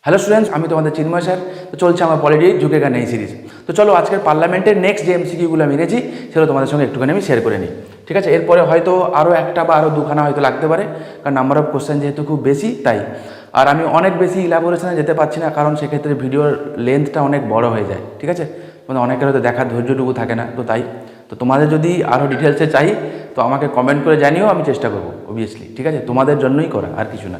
Hello students, আমি তোমাদের চিন্ময় sir. তো চলছে আমার পলিটি ঝুঁকেগা নেই সিরিজ। তো চলো আজকের পার্লামেন্টের নেক্সট যে এমসিকিউগুলো আমি এনেছি সেগুলো তোমাদের সঙ্গে একটুখানি আমি শেয়ার করে নিই। ঠিক আছে, এরপরে হয়তো আরও একটা বা আরও দুখানা হয়তো লাগতে পারে, কারণ নাম্বার অফ কোশ্চেন যেহেতু খুব বেশি তাই। আর আমি অনেক বেশি ইলাবোরেশনে যেতে পারছি না, কারণ সেক্ষেত্রে ভিডিওর লেন্থটা অনেক বড় হয়ে যায়। ঠিক আছে, মানে অনেকের হয়তো দেখার ধৈর্যটুকু থাকে না, তো তাই। তো তোমাদের যদি আরও ডিটেলসে চাই তো আমাকে কমেন্ট করে জানিও, আমি চেষ্টা করবো অবভিয়াসলি। ঠিক আছে, তোমাদের জন্যই করা, আর কিছু না।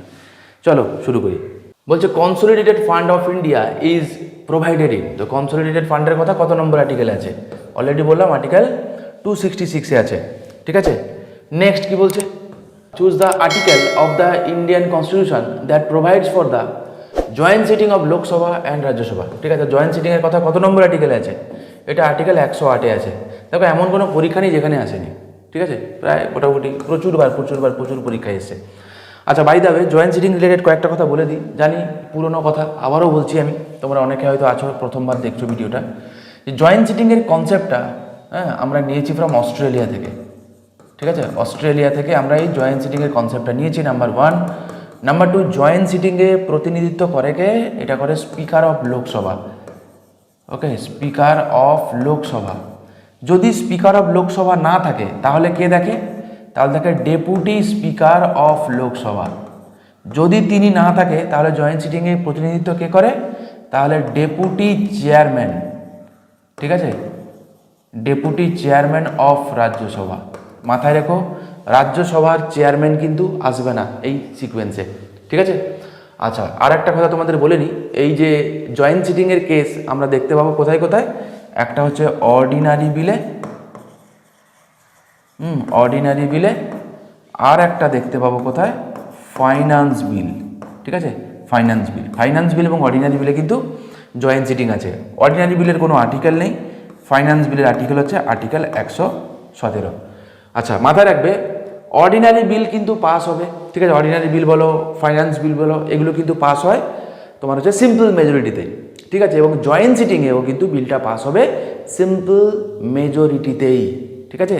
চলো শুরু করি। বলছে consolidated fund of India is provided in. তো কনসোলিডেটেড ফান্ডের কথা কত নম্বর আর্টিকেলে আছে? অলরেডি বললাম আর্টিকেল 266-এ আছে। ঠিক আছে, নেক্সট কি বলছে? Choose the article of the Indian constitution that provides for the joint sitting of Lok Sabha and Rajya Sabha. ঠিক আছে, জয়েন্ট সিটিংয়ের কথা কত নম্বর আর্টিকেলে আছে? এটা আর্টিকেল 108-এ আছে। দেখো, এমন কোনো পরীক্ষা নেই যেখানে আসেনি। ঠিক আছে, প্রায় মোটামুটি প্রচুর পরীক্ষায় এসছে। আচ্ছা, by the way, joint sitting related কয়েকটা কথা বলে দিই। জানি পুরনো কথা, আবারও বলছি আমি, তোমরা অনেকে হয়তো আছো প্রথমবার দেখছো ভিডিওটা। যে জয়েন্ট সিটিংয়ের কনসেপ্টটা আমরা নিয়েছি ফ্রম অস্ট্রেলিয়া থেকে। ঠিক আছে, অস্ট্রেলিয়া থেকে আমরা এই জয়েন্ট সিটিংয়ের কনসেপ্টটা নিয়েছি, নাম্বার 1। নাম্বার 2, জয়েন্ট সিটিংয়ে প্রতিনিধিত্ব করে কে? এটা করে speaker of Lok Sabha. Okay, speaker of Lok Sabha. যদি স্পিকার অফ লোকসভা না থাকে তাহলে কে দেখে? তাহলে দেখে ডেপুটি স্পিকার অফ লোকসভা। যদি তিনি না থাকে তাহলে জয়েন্ট সিটিংয়ে প্রতিনিধিত্ব কে করে? তাহলে ডেপুটি চেয়ারম্যান। ঠিক আছে, ডেপুটি চেয়ারম্যান অফ রাজ্যসভা। মাথায় রেখো, রাজ্যসভার চেয়ারম্যান কিন্তু আসবে না এই সিকোয়েন্সে। ঠিক আছে, আচ্ছা, আর একটা কথা তোমাদের বলে নিই। এই যে জয়েন্ট সিটিংয়ের কেস আমরা দেখতে পাবো কোথায় কোথায়? একটা হচ্ছে অর্ডিনারি বিলে, অর্ডিনারি বিলে, আর একটা দেখতে পাবো কোথায়? ফাইন্যান্স বিল। ঠিক আছে, ফাইন্যান্স বিল এবং অর্ডিনারি বিলে কিন্তু জয়েন্ট সিটিং আছে। অর্ডিনারি বিলের কোনো আর্টিকেল নেই, ফাইন্যান্স বিলের আর্টিকেল হচ্ছে আর্টিকেল 117। আচ্ছা, মাথায় রাখবে, অর্ডিনারি বিল কিন্তু পাস হবে। ঠিক আছে, অর্ডিনারি বিল বলো, ফাইন্যান্স বিল বলো, এগুলো কিন্তু পাস হয় তোমার হচ্ছে সিম্পল মেজরিটিতে। ঠিক আছে, এবং জয়েন্ট সিটিংয়েও কিন্তু বিলটা পাস হবে সিম্পল মেজরিটিতেই। ঠিক আছে,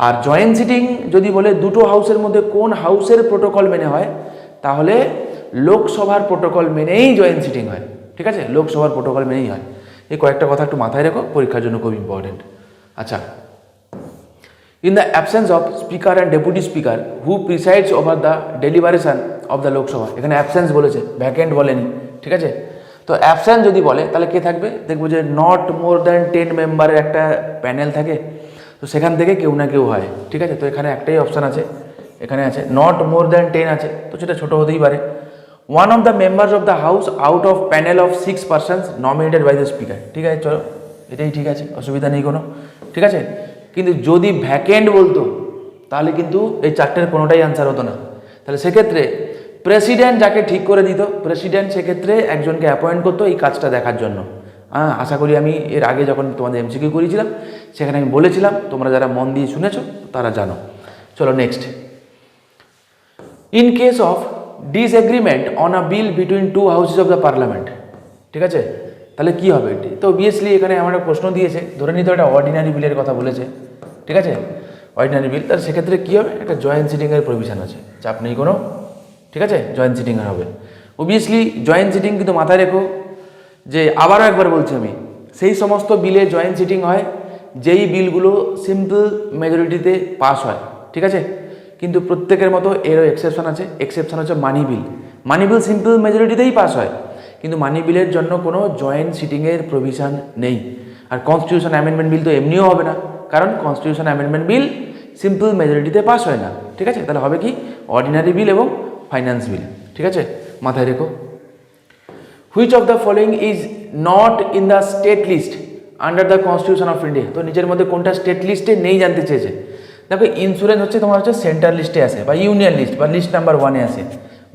আর জয়েন্ট সিটিং যদি বলে দুটো হাউসের মধ্যে কোন হাউসের প্রোটোকল মেনে হয়, তাহলে লোকসভার প্রোটোকল মেনেই জয়েন্ট সিটিং হয়। ঠিক আছে, লোকসভার প্রোটোকল মেনেই হয়। এই কয়েকটা কথা একটু মাথায় রেখো, পরীক্ষার জন্য খুব ইম্পর্টেন্ট। আচ্ছা, in the absence of speaker and deputy speaker who প্রিসাইডস over the deliberation of the Lok Sabha. এখানে অ্যাবসেন্স বলেছে, ভ্যাকেন্ট বলেনি। ঠিক আছে, তো অ্যাবসেন্স যদি বলে তাহলে কে থাকবে? দেখবো যে নট মোর দ্যান 10 মেম্বারের একটা প্যানেল থাকে, তো সেখান থেকে কেউ না কেউ হয়। ঠিক আছে, তো এখানে একটাই অপশান আছে, এখানে আছে নট মোর দ্যান 10 আছে, তো সেটা ছোটো হতেই পারে। One of the members of the house out of panel of 6 persons nominated by the speaker. ঠিক আছে, চলো এটাই ঠিক আছে, অসুবিধা নেই কোনো। ঠিক আছে, কিন্তু যদি ভ্যাকেন্ট বলতো তাহলে কিন্তু এই চারটের কোনোটাই আনসার হতো না। তাহলে সেক্ষেত্রে প্রেসিডেন্ট যাকে ঠিক করে দিত, প্রেসিডেন্ট সেক্ষেত্রে একজনকে অ্যাপয়েন্ট করতো এই কাজটা দেখার জন্য। আশা করি আমি এর আগে যখন তোমাদের এমসিকিউ করেছিলাম সেখানে আমি বলেছিলাম, তোমরা যারা মন দিয়ে শুনেছো তারা জানো। চলো next. In case of disagreement on a bill between two houses of the parliament. ঠিক আছে, তাহলে কী হবে? তো অবভিয়াসলি এখানে আমার একটা প্রশ্ন দিয়েছে, ধরে নিতে একটা অর্ডিনারি বিলের কথা বলেছে। ঠিক আছে, অর্ডিনারি বিল, তাহলে সেক্ষেত্রে কী হবে? একটা জয়েন্ট সিটিংয়ের প্রভিশন আছে, চাপ নেই কোনো। ঠিক আছে, জয়েন্ট সিটিংয়ের হবে অবভিয়াসলি। জয়েন্ট সিটিং কিন্তু মাথায় রেখো যে, আবারও একবার বলছি আমি, সেই সমস্ত বিলে জয়েন্ট সিটিং হয় যেই বিলগুলো সিম্পল মেজরিটিতে পাস হয়। ঠিক আছে, কিন্তু প্রত্যেকের মতো এরও এক্সেপশন আছে। এক্সেপশন হচ্ছে মানি বিল। মানি বিল সিম্পল মেজরিটিতেই পাস হয়, কিন্তু মানি বিলের জন্য কোনো জয়েন্ট সিটিংয়ের প্রভিশন নেই। আর কনস্টিটিউশন অ্যামেন্ডমেন্ট বিল তো এমনিও হবে না, কারণ কনস্টিটিউশন অ্যামেন্ডমেন্ট বিল সিম্পল মেজরিটিতে পাস হয় না। ঠিক আছে, তাহলে হবে কি? অর্ডিনারি বিল এবং ফাইন্যান্স বিল। ঠিক আছে, মাথায় রেখো। Which of the following is not in the state list under the constitution of India. তো নিজের মধ্যে কোনটা স্টেট লিস্টে নেই জানতে চেয়েছে। দেখো, ইন্স্যুরেন্স হচ্ছে তোমার হচ্ছে সেন্ট্রাল লিস্টে আসে, বা ইউনিয়ন লিস্ট বা লিস্ট নাম্বার 1-এ আসে।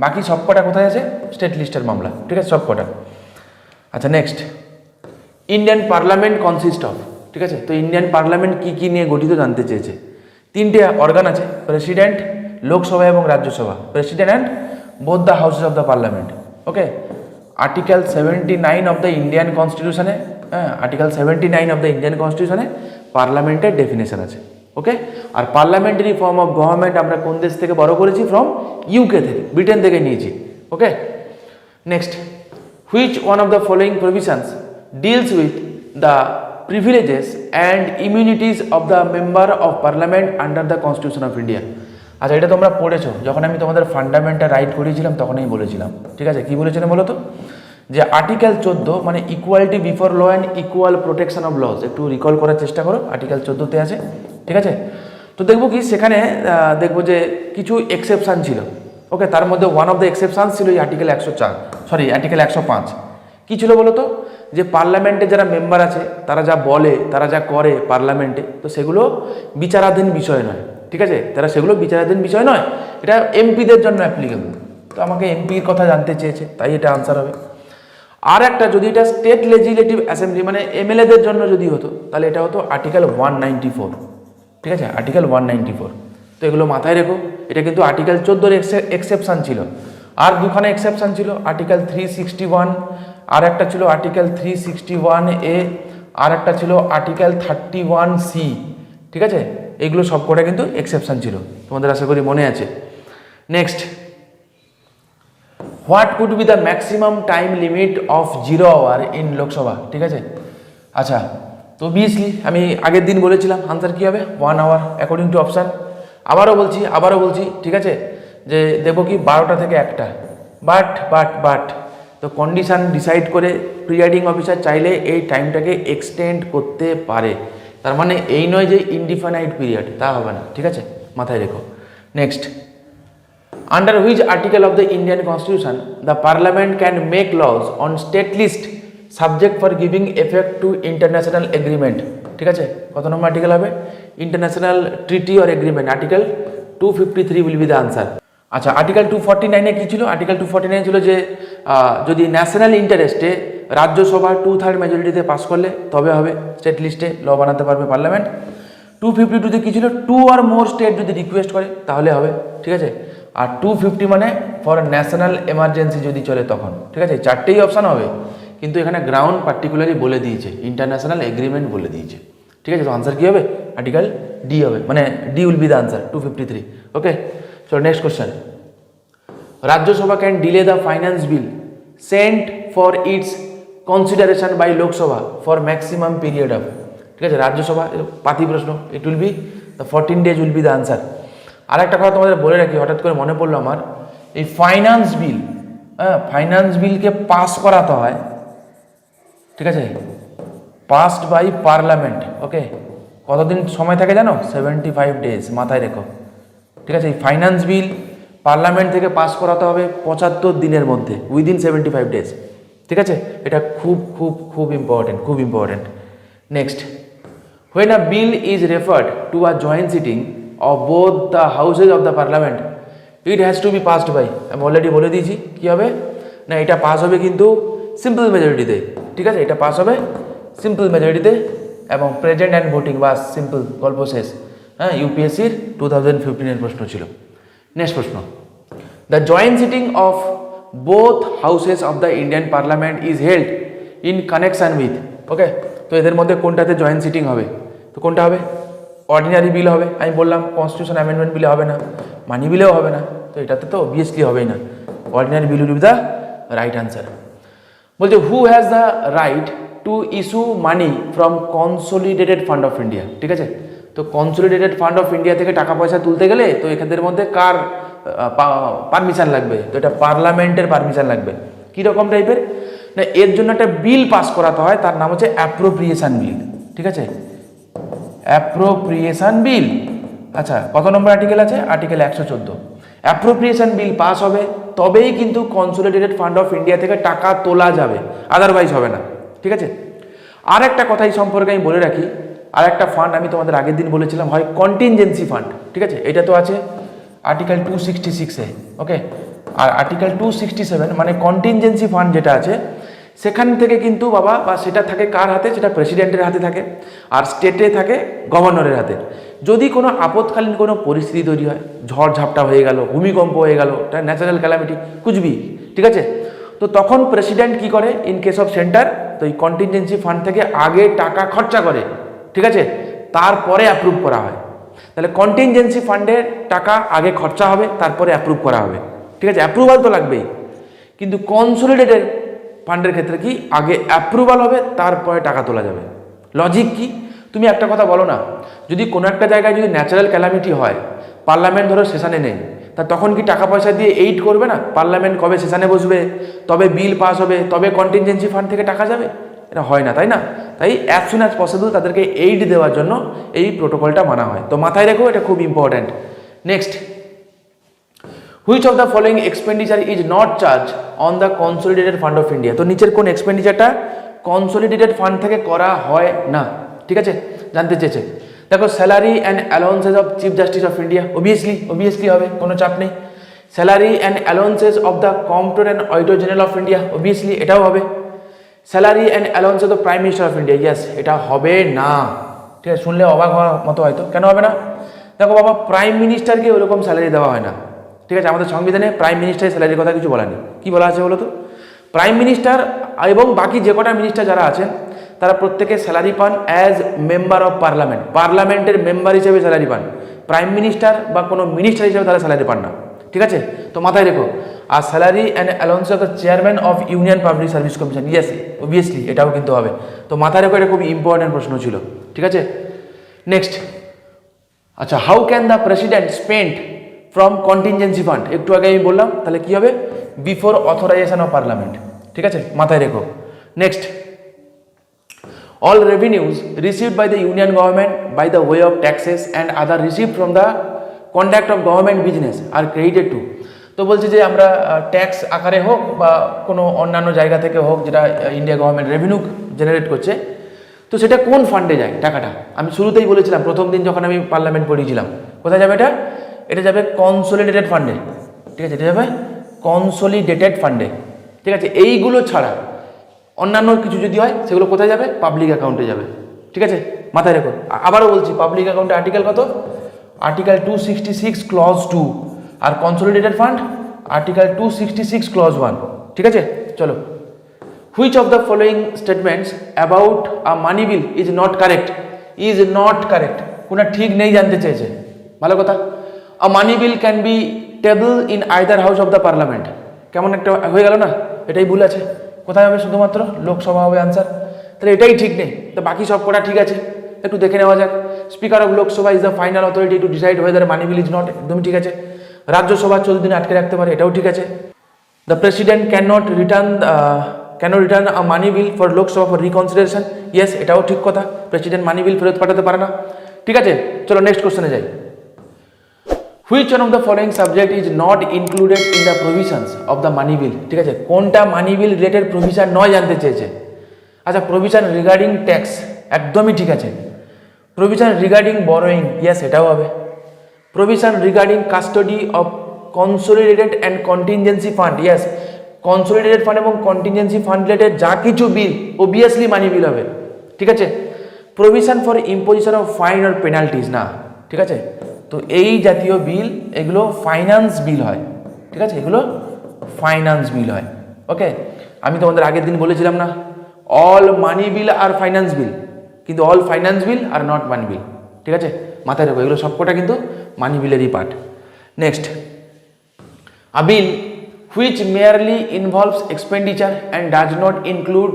বাকি সব কটা কোথায় আছে? স্টেট লিস্টের মামলা। ঠিক আছে, সব কটা। আচ্ছা, next. Indian parliament consist of. ঠিক আছে, তো ইন্ডিয়ান পার্লামেন্ট কী কী নিয়ে গঠিত জানতে চেয়েছে। 3টে অর্গান আছে, প্রেসিডেন্ট, লোকসভা এবং Rajya Sabha. President and both the houses of the parliament. Okay, article 79 of the Indian কনস্টিটিউশনে, আর্টিকেল 79 অফ দ্য ইন্ডিয়ান কনস্টিটিউশনে পার্লামেন্টের ডেফিনেশন আছে। ওকে, আর পার্লামেন্টারি ফর্ম অফ গভর্নমেন্ট আমরা কোন দেশ থেকে বড় করেছি? ফ্রম ইউকে থেকে, ব্রিটেন থেকে নিয়েছি। Okay, next. Which one of the following provisions deals with the privileges and immunities of the member of parliament under the constitution of India. আচ্ছা, এটা তোমরা পড়েছো, যখন আমি তোমাদের ফান্ডামেন্টাল রাইট করিয়েছিলাম তখনই বলেছিলাম, ঠিক আছে? কি বলেছিলাম বলো তো? যে আর্টিকেল 14 মানে equality before law and equal protection of laws, একটু রিকল করার চেষ্টা করো, আর্টিকেল 14তে আছে, ঠিক আছে? তো দেখবো কি সেখানে দেখবো যে কিছু এক্সেপশান ছিল, ওকে? তার মধ্যে ওয়ান অফ দ্য এক্সেপশান ছিল এই আর্টিকেল 105। কী ছিল বলো তো? যে পার্লামেন্টে যারা মেম্বার আছে তারা যা বলে, তারা যা করে পার্লামেন্টে, তো সেগুলো বিচারাধীন বিষয় নয়, ঠিক আছে? তারা সেগুলো বিচারাধীন বিষয় নয়, এটা এমপিদের জন্য অ্যাপ্লিকেবল। তো আমাকে এমপির কথা জানতে চেয়েছে, তাই এটা আনসার হবে। আর একটা, যদি এটা স্টেট লেজিসলেটিভ অ্যাসেম্বলি মানে এমএলএদের জন্য যদি হতো, তাহলে এটা হতো আর্টিকেল 194, ঠিক আছে? আর্টিকেল 194। তো এগুলো মাথায় রেখো, এটা কিন্তু আর্টিকেল 14-র এক্সেপশান ছিল। আর দুখানে এক্সেপশান ছিল, আর্টিকেল 361, আর একটা ছিল আর্টিকেল 361A, আর একটা ছিল আর্টিকেল 31C, ঠিক আছে? এগুলো সব কটা কিন্তু এক্সেপশান ছিল, তোমাদের আশা করি মনে আছে। Next, what could be the maximum time limit of 0 hour in Lok Sabha, ঠিক আছে? আচ্ছা, তো অবভিয়াসলি আমি আগের দিন বলেছিলাম আনসার কী হবে, 1 আওয়ার অ্যাকর্ডিং টু অপশান। আবারও বলছি, ঠিক আছে? যে দেবো কি 12টা থেকে 1টা, বাট তো কন্ডিশান ডিসাইড করে প্রিজাইডিং অফিসার চাইলে এই টাইমটাকে এক্সটেন্ড করতে পারে। তার মানে এই নয় যে ইনডিফাইনাইট পিরিয়ড, তা হবে না, ঠিক আছে? মাথায় রেখো। Next, under which article of the Indian constitution the parliament can make laws on state list subject for giving effect to international agreement, ঠিক আছে? কত নম্বর আর্টিকেল হবে? International treaty or agreement, article 253 will be the answer. আচ্ছা, article 249-এ কী ছিল? Article 249 ছিল যে যদি ন্যাশনাল ইন্টারেস্টে রাজ্যসভা 2/3 মেজরিটিতে পাস করলে তবে হবে স্টেট লিস্টে ল বানাতে পারবে পার্লামেন্ট। 252-তে কী ছিল? 2 or more স্টেট যদি রিকোয়েস্ট করে তাহলে হবে, ঠিক আছে? আর 250 মানে ফর ন্যাশনাল এমার্জেন্সি যদি চলে তখন, ঠিক আছে? 4টেই অপশান হবে, কিন্তু এখানে গ্রাউন্ড পার্টিকুলারলি বলে দিয়েছে, ইন্টারন্যাশনাল এগ্রিমেন্ট বলে দিয়েছে, ঠিক আছে? তো আনসার কী হবে? আর্টিকেল ডি হবে, মানে D will be the answer, 253, okay? So next question, Rajya Sabha can delay the finance bill sent for its consideration by Lok Sabha for maximum period of, ঠিক আছে? রাজ্যসভা পাতি প্রশ্ন, it will be the 14 days will be the answer. আর একটা কথা তোমাদের বলে রাখি, হঠাৎ করে মনে পড়লো আমার, এই ফাইন্যান্স বিলকে পাস করাতে হয়, ঠিক আছে? পাসড বাই পার্লামেন্ট, ওকে? কতদিন সময় থাকে জানো? 75 days, মাথায় রেখো, ঠিক আছে? এই ফাইন্যান্স বিল পার্লামেন্ট থেকে পাস করাতে হবে 75 দিনের মধ্যে, উইদিন 75 days, ঠিক আছে? এটা খুব important. Next, when a bill is referred to a joint sitting of both the houses of the parliament it has to be passed by, আমি অলরেডি বলে দিয়েছি কী হবে না, এটা পাস হবে কিন্তু সিম্পল মেজরিটিতে, ঠিক আছে? এটা পাস হবে সিম্পল মেজরিটিতে এবং প্রেজেন্ট অ্যান্ড ভোটিং, বাস সিম্পল, গল্প শেষ। হ্যাঁ, ইউপিএসসির 2015-এর প্রশ্ন ছিল। নেক্সট প্রশ্ন, the joint sitting of both houses of the Indian parliament is held in connection with, okay? তো এদের মধ্যে কোনটাতে জয়েন্ট সিটিং হবে? তো কোনটা হবে? অর্ডিনারি বিল হবে, আমি বললাম কনস্টিটিউশন অ্যামেন্ডমেন্ট বিলে হবে না, মানি বিলেও হবে না, তো এটাতে তো অবভিয়াসলি হবেই না, ordinary bill will be the right answer. বলছে who has the right to issue money from consolidated fund of India, ঠিক আছে? তো কনসোলিডেটেড ফান্ড অফ ইন্ডিয়া থেকে টাকা পয়সা তুলতে গেলে তো এখানের মধ্যে কার পারমিশন লাগবে? তো এটা পার্লামেন্টের পারমিশন লাগবে। কীরকম টাইপের না, এর জন্য একটা বিল পাস করাতে হয়, তার নাম হচ্ছে অ্যাপ্রোপ্রিয়েশন বিল, ঠিক আছে? অ্যাপ্রোপ্রিয়েশন বিল, আচ্ছা কত নম্বর আর্টিকেল আছে? আর্টিকেল 114। অ্যাপ্রোপ্রিয়েশন বিল পাস হবে তবেই কিন্তু কনসোলিডেটেড ফান্ড অফ ইন্ডিয়া থেকে টাকা তোলা যাবে, আদারওয়াইজ হবে না, ঠিক আছে? আর একটা কথা এই সম্পর্কে আমি বলে রাখি, আর একটা ফান্ড আমি তোমাদের আগের দিন বলেছিলাম হয় কন্টিনজেন্সি ফান্ড, ঠিক আছে? এটা তো আছে আর্টিকেল 266-এ, ওকে? আর আর্টিকেল 267 মানে কন্টিনজেন্সি ফান্ড যেটা আছে সেখান থেকে কিন্তু বাবা বা সেটা থাকে কার হাতে? সেটা প্রেসিডেন্টের হাতে থাকে, আর স্টেটে থাকে গভর্নরের হাতে। যদি কোনো আপৎকালীন কোনো পরিস্থিতি তৈরি হয়, ঝড় ঝাপটা হয়ে গেল, ভূমিকম্প হয়ে গেল, ন্যাচারাল ক্যালামিটি কুচবি, ঠিক আছে? তো তখন প্রেসিডেন্ট কি করে? ইন কেস অফ সেন্টার, তো এই কন্টিনজেন্সি ফান্ড থেকে আগে টাকা খরচা করে, ঠিক আছে? তারপরে অ্যাপ্রুভ করা হয়। তাহলে কন্টিনজেন্সি ফান্ডের টাকা আগে খরচা হবে, তারপরে অ্যাপ্রুভ করা হবে, ঠিক আছে? অ্যাপ্রুভাল তো লাগবেই, কিন্তু কনসোলিডেটেড ফান্ডের ক্ষেত্রে কি আগে অ্যাপ্রুভাল হবে, তারপরে টাকা তোলা যাবে। লজিক কি? তুমি একটা কথা বলো না, যদি কোনো একটা জায়গায় যদি ন্যাচারাল ক্যালামিটি হয়, পার্লামেন্ট ধরো সেশনে নেই, তা তখন কি টাকা পয়সা দিয়ে এইড করবে না? পার্লামেন্ট কবে সেশনে বসবে, তবে বিল পাস হবে, তবে কন্টিনজেন্সি ফান্ড থেকে টাকা যাবে? এটা হয় না, তাই না? তাই অ্যাজ সুন অ্যাজ পসিবল তাদেরকে এইড দেওয়ার জন্য এই প্রোটোকলটা মানা হয়। তো মাথায় রেখো, এটা খুব important. Next, which of the following expenditure is not charge on the consolidated fund of India? তো নিচের কোন এক্সপেন্ডিচারটা কনসোলিডেটেড ফান্ড থেকে করা হয় না? ঠিক আছে, জানতে চেয়েছে। দেখো, salary and allowances of chief justice of India, obviously হবে, কোনো চাপ নেই। Salary and allowances of the comptroller and auditor general of India, obviously এটাও হবে। Salary and allowances of prime minister of India, yes, এটা হবে না। ঠিক আছে, শুনলে অবাক হওয়ার মতো হয়তো, কেন হবে না? দেখো বাবা, প্রাইম মিনিস্টারকে ওরকম স্যালারি দেওয়া হয় না। ঠিক আছে, আমাদের সংবিধানে প্রাইম মিনিস্টারের স্যালারির কথা কিছু বলা নেই। কী বলা আছে বলো তো? প্রাইম মিনিস্টার এবং বাকি যে কটা মিনিস্টার যারা আছেন তারা প্রত্যেকে স্যালারি পান অ্যাজ মেম্বার অফ পার্লামেন্ট, পার্লামেন্টের মেম্বার হিসেবে স্যালারি পান। প্রাইম মিনিস্টার বা কোনো মিনিস্টার হিসেবে তারা স্যালারি পান না। ঠিক আছে, তো মাথায় রেখো। আর salary and allowance of the chairman of union public service commission, yes, obviously এটাও কিন্তু হবে। তো মাথায় রেখো, এটা খুব ইম্পর্টেন্ট প্রশ্ন ছিল। ঠিক আছে, নেক্সট। আচ্ছা, how can the president spend from contingency fund? একটু আগে আমি বললাম, তাহলে কি হবে? Before authorisation of parliament. ঠিক আছে, মাথায় রেখো। Next, all revenues received by the union government by the way of taxes and other received from the conduct of government business are credited to। তো বলছে যে আমরা ট্যাক্স আকারে হোক বা কোনো অন্যান্য জায়গা থেকে হোক, যেটা ইন্ডিয়া গভর্নমেন্ট রেভিনিউ জেনারেট করছে, তো সেটা কোন ফান্ডে যায় টাকাটা? আমি শুরুতেই বলেছিলাম, প্রথম দিন যখন আমি পার্লামেন্ট পড়িয়েছিলাম, কোথায় যাবে এটা? এটা যাবে কনসোলিডেটেড ফান্ডে। ঠিক আছে, এটা যাবে কনসোলিডেটেড ফান্ডে। ঠিক আছে, এইগুলো ছাড়া অন্যান্য কিছু যদি হয় সেগুলো কোথায় যাবে? পাবলিক অ্যাকাউন্টে যাবে। ঠিক আছে, মাথায় রেখো। আবারও বলছি, পাবলিক অ্যাকাউন্টে আর্টিকেল কত? আর্টিকেল 266 ক্লজ 2, আর কনসোলিডেটেড ফান্ড আর্টিকেল 266 ক্লজ 1। ঠিক আছে, চলো। Which of the following statements about a money bill is not correct? Is not correct, কোনো ঠিক নেই জানতে চেয়েছে। ভালো কথা। A money bill can be table in either house of the parliament. কেমন একটা হয়ে গেল না? এটাই ভুল আছে। কোথায় হবে? শুধুমাত্র লোকসভা হবে আনসার। তাহলে এটাই ঠিক নেই, তো বাকি সব কটা ঠিক আছে। একটু দেখে নেওয়া যাক। Speaker of Lok Sabha is the final authority to decide weather money bill is not, একদমই ঠিক আছে। রাজ্যসভা 14 দিনে আটকে রাখতে পারে, এটাও ঠিক আছে। The president can not return a money bill for Lok Sabha for reconsideration, yes, এটাও ঠিক কথা। প্রেসিডেন্ট মানি বিল ফেরত পাঠাতে পারে না। ঠিক আছে, চলো নেক্সট কোশ্চেনে যাই। Which one of the following subject is not included in the provisions of the money bill? ঠিক আছে, কোনটা মানি বিল রিলেটেড প্রভিশন নয় জানতে চেয়েছে। আচ্ছা, প্রভিশন রিগার্ডিং ট্যাক্স, একদমই ঠিক আছে। প্রভিশন রিগার্ডিং বরোয়িং, ইয়েস, এটাও হবে। Provision regarding custody of consolidated and contingency fund, yes, consolidated fund এবং কন্টিনজেন্সি ফান্ড রিলেটেড যা কিছু বিল অবভিয়াসলি মানি বিল হবে। ঠিক আছে, provision for imposition of fine or penalties না। ঠিক আছে, তো এই জাতীয় বিল এগুলো ফাইন্যান্স বিল হয়। ঠিক আছে, এগুলো ফাইন্যান্স বিল হয়। ওকে, আমি তোমাদের আগের দিন বলেছিলাম না, অল মানি বিল আর ফাইন্যান্স বিল, কিন্তু all finance bill are not money bill. ঠিক আছে, মাথায় রাখো, এগুলো সবকটা কিন্তু মানি বিলেরই part. Next, a bill which merely involves expenditure and does not include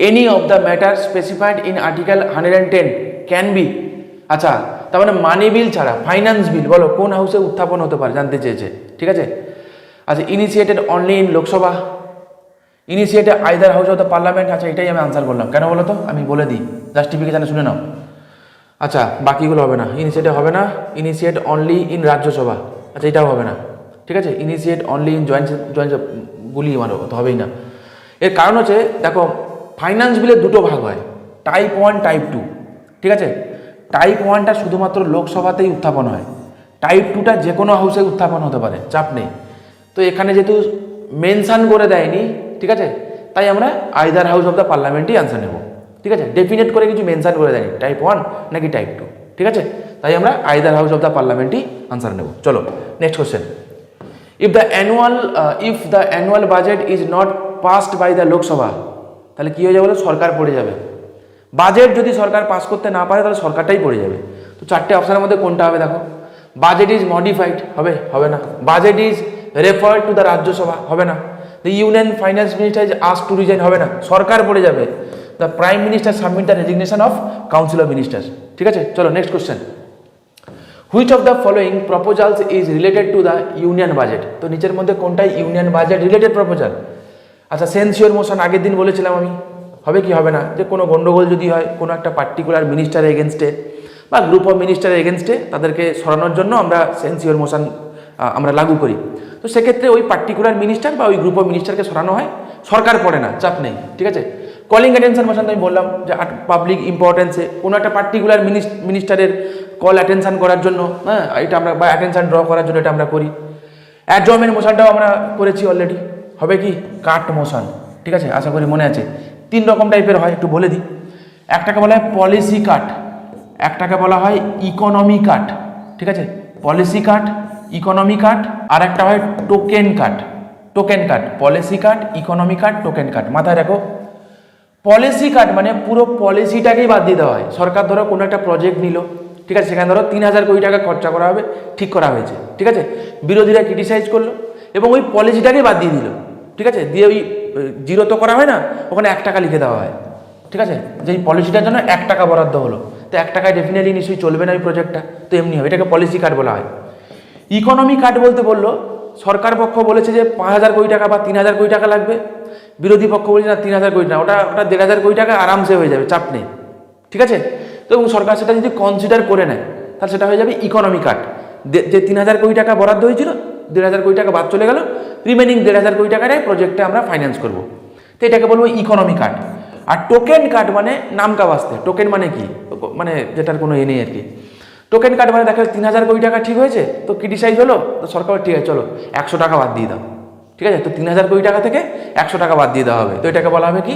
any of the matter specified in article 110 can be. আচ্ছা, তার মানে মানি বিল ছাড়া ফাইন্যান্স বিল বলো কোন হাউসে উত্থাপন হতে পারে জানতে চেয়েছে। ঠিক আছে, আচ্ছা, initiated only in Lok Sabha, initiated either house of the parliament. আচ্ছা, এটাই আমি আনসার করলাম। কেন বলো তো? আমি বলে দিই, জাস্টিফিকেশানে শুনে নাও। আচ্ছা, বাকিগুলো হবে না, ইনিশিয়েটেড হবে না। ইনিশিয়েট অনলি ইন রাজ্যসভা, আচ্ছা, এটাও হবে না। ঠিক আছে, ইনিশিয়েট অনলি ইন জয়েন্ট গুলিয়ে মারো, তো হবেই না। এর কারণ হচ্ছে, দেখো, ফাইন্যান্স বিলের দুটো ভাগ হয়, টাইপ 1, টাইপ 2। ঠিক আছে, টাইপ 1টা শুধুমাত্র লোকসভাতেই উত্থাপন হয়, টাইপ 2টা যে কোনো হাউসে উত্থাপন হতে পারে, চাপ নেই। তো এখানে যেহেতু মেনশান করে দেয়নি, ঠিক আছে, তাই আমরা আইদার হাউস অফ দ্য পার্লামেন্টই আনসার নেব। ঠিক আছে, ডেফিনেট করে কিছু মেনশান করে দেয়নি টাইপ 1 নাকি টাইপ 2। ঠিক আছে, তাই আমরা আইদার হাউস অফ দ্য পার্লামেন্টই আনসার নেব। চলো next question. If the annual budget is not passed by the Lok Sabha, তাহলে কী হয়ে যাবে? সরকার পড়ে যাবে। বাজেট যদি সরকার পাস করতে না পারে তাহলে সরকারটাই পড়ে যাবে। তো চারটে অপশনের মধ্যে কোনটা হবে? দেখো, বাজেট ইজ মডিফাইড হবে, হবে না। Budget is referred to the Rajya Sabha, হবে না। The union finance minister is asked to resign, হবে না, সরকার পড়ে যাবে। The prime minister submit the resignation of council of ministers. ঠিক আছে, চলো next question. Which of the following proposals is related to the union budget? তো নিচের মধ্যে কোনটাই ইউনিয়ন বাজেট রিলেটেড প্রপোজাল? আচ্ছা, সেন্সিওর মোশন আগের দিন বলেছিলাম আমি, হবে কি হবে না, যে কোনো গন্ডগোল যদি হয় কোনো একটা পার্টিকুলার মিনিস্টারের এগেনস্টে বা গ্রুপ অফ মিনিস্টারের এগেনস্টে, তাদেরকে সরানোর জন্য আমরা সেন্সিওর মোশন আমরা লাগু করি। তো সেক্ষেত্রে ওই পার্টিকুলার মিনিস্টার বা ওই গ্রুপ অফ মিনিস্টারকে সরানো হয়, সরকার পড়ে না, চাপ নেই। ঠিক আছে, কলিং অ্যাটেনশন মোশন আমি বললাম যে পাবলিক ইম্পর্টেন্সে কোনো একটা পার্টিকুলার মিনিস্টারের কল অ্যাটেনশন করার জন্য, হ্যাঁ, এটা আমরা বা অ্যাটেনশন ড্র করার জন্য এটা আমরা করি। অ্যাডজমেন্ট মোশনটাও আমরা করেছি অলরেডি, হবে কি কাট মোশন। ঠিক আছে, আশা করি মনে আছে। 3 রকম টাইপের হয়, একটু বলে দিই। একটাকে বলা হয় পলিসি কাট, একটাকে বলা হয় ইকোনমি কাট। ঠিক আছে, পলিসি কাট, ইকোনমি কাট, আর একটা হয় টোকেন কাট। টোকেন কাট, পলিসি কাট, ইকোনমি কাট, টোকেন কাট। মাথায় রাখো, পলিসি কাট মানে পুরো পলিসিটাকেই বাদ দিয়ে দেওয়া হয়। সরকার ধরো কোনো একটা প্রজেক্ট নিল, ঠিক আছে, সেখানে ধরো 3000 কোটি টাকা খরচা করা হবে, ঠিক করা হয়েছে। ঠিক আছে, বিরোধীরা ক্রিটিসাইজ করলো এবং ওই পলিসিটাকেই বাদ দিয়ে দিল। ঠিক আছে, দিয়ে ওই জিরো তো করা হয় না, ওখানে 1 টাকা লিখে দেওয়া হয়। ঠিক আছে, যে এই পলিসিটার জন্য 1 টাকা বরাদ্দ হলো, তো 1 টাকায় ডেফিনেটলি নিশ্চয়ই চলবে না ওই প্রজেক্টটা, তো এমনি হবে, এটাকে পলিসি কাট বলা হয়। ইকোনমি কাট বলতে বললো সরকার পক্ষ বলেছে যে 5000 কোটি টাকা বা 3000 কোটি টাকা লাগবে, বিরোধী পক্ষ বলছে না 3000 কোটি না, ওটা 1500 কোটি টাকা আরামসে হয়ে যাবে, চাপ নেই। ঠিক আছে, তো এবং সরকার সেটা যদি কনসিডার করে নেয় তাহলে সেটা হয়ে যাবে ইকোনমি কাট। যে 3000 কোটি টাকা বরাদ্দ হয়েছিল, 1500 কোটি টাকা বাদ চলে গেল, রিমেনিং 1500 কোটি টাকায় প্রজেক্টে আমরা ফাইন্যান্স করবো, তো এটাকে বলবো ইকোনমি কাট। আর টোকেন কাট মানে নামকা বাস্তে, টোকেন মানে কি, মানে যেটার কোনো নেই আর কি। টোকেন কাট মানে দেখা 3000 কোটি টাকা ঠিক হয়েছে, তো ক্রিটিসাইজ হলো, তো সরকার ঠিক আছে চলো 100 টাকা বাদ দিয়ে দাও। ঠিক আছে, তো 3000 কোটি টাকা থেকে 100 টাকা বাদ দিয়ে দেওয়া হবে, তো এটাকে বলা হবে কি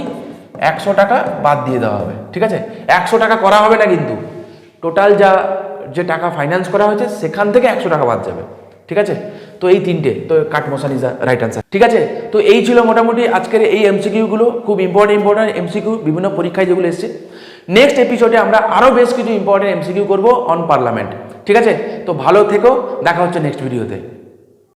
100 টাকা বাদ দিয়ে দেওয়া হবে। ঠিক আছে, 100 টাকা করা হবে না কিন্তু, টোটাল যে টাকা ফাইন্যান্স করা হয়েছে সেখান থেকে 100 টাকা বাদ যাবে। ঠিক আছে, তো এই 3টে, তো cut motion is the right answer. ঠিক আছে, তো এই ছিল মোটামুটি আজকের এই এমসিকিউগুলো, খুব ইম্পর্টেন্ট এমসিকিউ, বিভিন্ন পরীক্ষায় যেগুলো এসছে। নেক্সট এপিসোডে আমরা আরও বেশ কিছু ইম্পর্টেন্ট এমসিকিউ করবো অন পার্লামেন্ট। ঠিক আছে, তো ভালো থেকো, দেখা হচ্ছে নেক্সট ভিডিওতে।